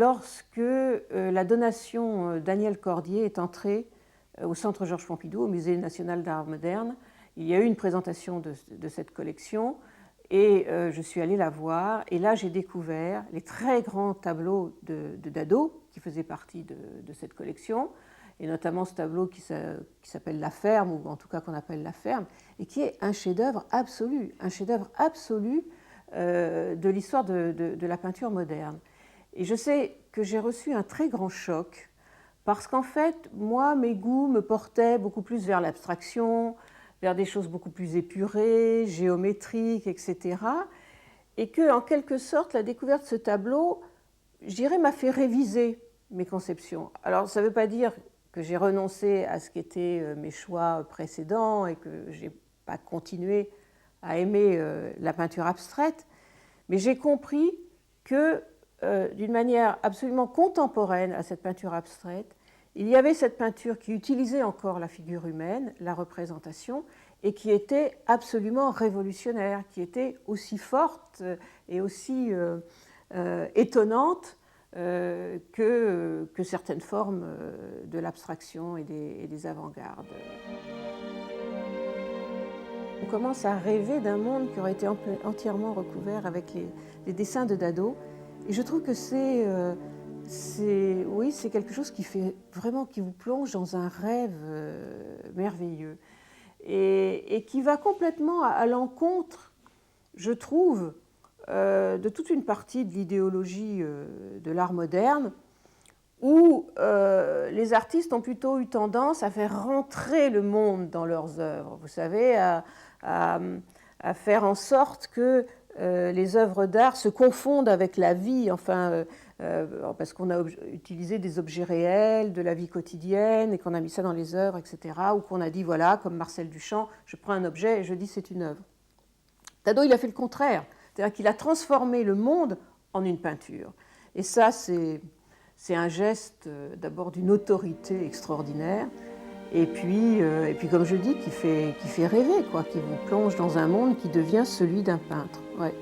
lorsque la donation Daniel Cordier est entrée au Centre Georges Pompidou, au Musée national d'art moderne. Il y a eu une présentation de cette collection et je suis allée la voir. Et là, j'ai découvert les très grands tableaux de Dado qui faisaient partie de cette collection, et notamment ce tableau qui s'appelle La Ferme, ou en tout cas qu'on appelle La Ferme, et qui est un chef-d'œuvre absolu de l'histoire de la peinture moderne. Et je sais que j'ai reçu un très grand choc, parce qu'en fait, moi, mes goûts me portaient beaucoup plus vers l'abstraction, vers des choses beaucoup plus épurées, géométriques, etc. Et que, en quelque sorte, la découverte de ce tableau, je dirais, m'a fait réviser mes conceptions. Alors, ça ne veut pas dire que j'ai renoncé à ce qu'étaient mes choix précédents et que je n'ai pas continué à aimer la peinture abstraite, mais j'ai compris que, d'une manière absolument contemporaine à cette peinture abstraite, il y avait cette peinture qui utilisait encore la figure humaine, la représentation, et qui était absolument révolutionnaire, qui était aussi forte et aussi étonnante que certaines formes de l'abstraction et des avant-gardes. On commence à rêver d'un monde qui aurait été entièrement recouvert avec les dessins de Dado. Et je trouve que c'est quelque chose qui fait vraiment, qui vous plonge dans un rêve merveilleux et qui va complètement à l'encontre, je trouve, de toute une partie de l'idéologie de l'art moderne, où les artistes ont plutôt eu tendance à faire rentrer le monde dans leurs œuvres, vous savez, à faire en sorte que les œuvres d'art se confondent avec la vie, enfin, parce qu'on a utilisé des objets réels de la vie quotidienne et qu'on a mis ça dans les œuvres, etc., ou qu'on a dit, voilà, comme Marcel Duchamp, je prends un objet et je dis c'est une œuvre. Dado, il a fait le contraire, c'est-à-dire qu'il a transformé le monde en une peinture. Et ça, c'est un geste d'abord d'une autorité extraordinaire, et puis comme je dis, qui fait rêver, quoi, qui vous plonge dans un monde qui devient celui d'un peintre. Ouais.